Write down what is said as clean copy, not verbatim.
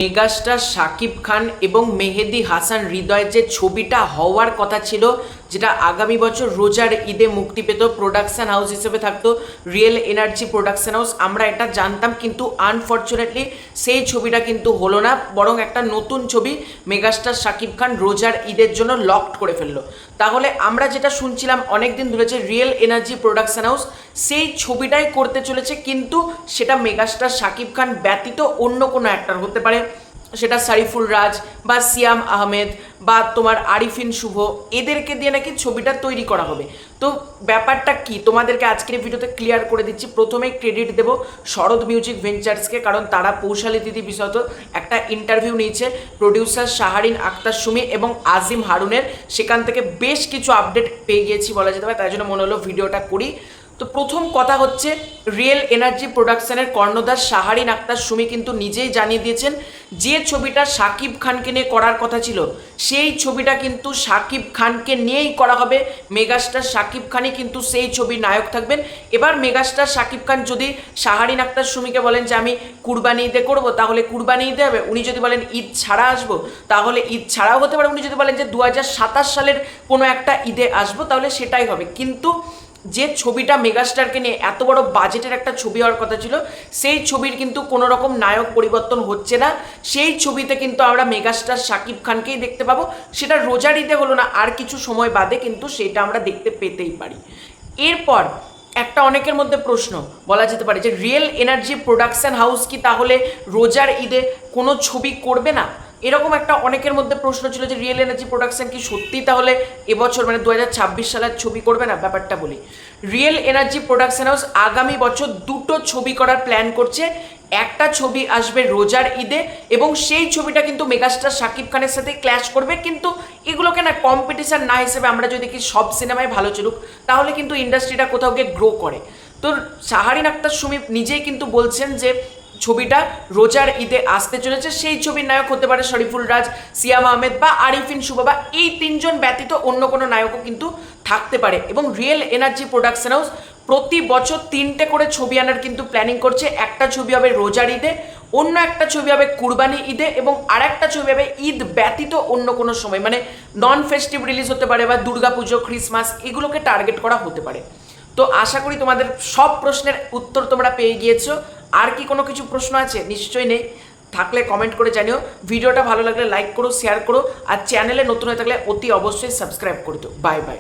Megastar Shakib Khan এবং মেহেদী হাসান হৃদয়ের যে ছবিটা হওয়ার কথা ছিল, যেটা আগামী বছর রোজার ঈদে মুক্তি পেত, প্রোডাকশন হাউস হিসেবে থাকতো রিয়েল এনার্জি প্রোডাকশন হাউস, আমরা এটা জানতাম। কিন্তু আনফর্চুনেটলি সেই ছবিটা কিন্তু হলো না, বরং একটা নতুন ছবি মেগাস্টার শাকিব খান রোজার ঈদের জন্য লকড করে ফেললো। তাহলে আমরা যেটা শুনছিলাম অনেক দিন ধরে যে রিয়েল এনার্জি প্রোডাকশন হাউস সেই ছবিটাই করতে চলেছে, কিন্তু সেটা মেগাস্টার শাকিব খান ব্যতীত অন্য কোনো অ্যাক্টর হতে পারে, সেটা সারিফুল রাজ বা সিয়াম আহমেদ বা তোমার আরিফিন শুভ, এদেরকে দিয়ে নাকি ছবিটা তৈরি করা হবে। তো ব্যাপারটা কি তোমাদেরকে আজকের ভিডিওতে ক্লিয়ার করে দিচ্ছি। প্রথমেই ক্রেডিট দেবো শরৎ মিউজিক ভেঞ্চার্সকে, কারণ তারা পৌশালী দিদি বিষয়ত একটা ইন্টারভিউ নিয়েছে প্রডিউসার শাহরিন আক্তার সুমি এবং আজিম হারুনের, সেখান থেকে বেশ কিছু আপডেট পেয়ে গিয়েছি বলা যেতে পারে, তাই জন্য মনে হলো ভিডিওটা করি। তো প্রথম কথা হচ্ছে, রিয়েল এনার্জি প্রোডাকশনের কর্ণধার শাহরিন আক্তার সুমি কিন্তু নিজেই জানিয়ে দিয়েছেন যে ছবিটা শাকিব খানকে নিয়ে করার কথা ছিল সেই ছবিটা কিন্তু শাকিব খানকে নিয়েই করা হবে। মেগাস্টার শাকিব খানই কিন্তু সেই ছবির নায়ক থাকবেন। এবার মেগাস্টার শাকিব খান যদি শাহরিন আক্তার সুমিকে বলেন যে আমি কুরবানি ঈদে করবো, তাহলে কুরবানি ঈদে হবে। উনি যদি বলেন ঈদ ছাড়া আসবো, তাহলে ঈদ ছাড়াও হতে পারে। উনি যদি বলেন যে 2027 সালের কোনো একটা ঈদে আসবো, তাহলে সেটাই হবে। কিন্তু যে ছবিটা মেগাস্টারকে নিয়ে এত বড় বাজেটের একটা ছবি হওয়ার কথা ছিল, সেই ছবির কিন্তু কোনো রকম নায়ক পরিবর্তন হচ্ছে না। সেই ছবিতে কিন্তু আমরা মেগাস্টার শাকিব খানকেই দেখতে পাবো। সেটা রোজার ঈদে হলো না, আর কিছু সময় বাদে কিন্তু সেটা আমরা দেখতে পেতেই পারি। এরপর একটা অনেকের মধ্যে প্রশ্ন বলা যেতে পারে যে রিয়েল এনার্জি প্রোডাকশন হাউস কি তাহলে রোজার ঈদে কোনো ছবি করবে না? এরকম একটা অনেকের মধ্যে প্রশ্ন ছিল যে রিয়েল এনার্জি প্রোডাকশন কি সত্যিই তাহলে এবছর মানে 2026 সালের ছবি করবে না? ব্যাপারটা বলি, রিয়েল এনার্জি প্রোডাকশন হাউস আগামী বছর দুটো ছবি করার প্ল্যান করছে। একটা ছবি আসবে রোজার ঈদে এবং সেই ছবিটা কিন্তু মেগাস্টার শাকিব খানের সাথে ক্ল্যাশ করবে। কিন্তু এগুলোকে না কম্পিটিশন না হিসেবে আমরা যদি দেখি সব সিনেমায় ভালো চলুক, তাহলে কিন্তু ইন্ডাস্ট্রিটা কোথাও গিয়ে গ্রো করে। তো শাহরিন আক্তার সুমি নিজেই কিন্তু বলছেন যে ছবিটা রোজার ঈদে আসতে চলেছে, সেই ছবির নায়ক হতে পারে শরীফুল রাজ, সিয়াম আহমেদ বা আরিফিন শুভ, বা এই তিনজন ব্যতীত অন্য কোনো নায়কও কিন্তু থাকতে পারে। এবং রিয়েল এনার্জি প্রোডাকশন হাউস প্রতি বছর 3টে করে ছবি আনার কিন্তু প্ল্যানিং করছে। একটা ছবি হবে রোজার ঈদে, অন্য একটা ছবি হবে কুরবানি ঈদে, এবং আর একটা ছবি হবে ঈদ ব্যতীত অন্য কোনো সময়, মানে নন ফেস্টিভ রিলিজ হতে পারে বা দুর্গাপুজো, ক্রিসমাস, এগুলোকে টার্গেট করা হতে পারে। তো আশা করি তোমাদের সব প্রশ্নের উত্তর তোমরা পেয়ে গিয়েছো। আর কি কোনো কিছু প্রশ্ন আছে? নিশ্চয়ই নেই। থাকলে কমেন্ট করে জানিও। ভিডিওটা ভালো লাগলে লাইক করো, শেয়ার করো, আর চ্যানেলে নতুন হয়ে থাকলে অতি অবশ্যই সাবস্ক্রাইব করে দিও। Bye bye.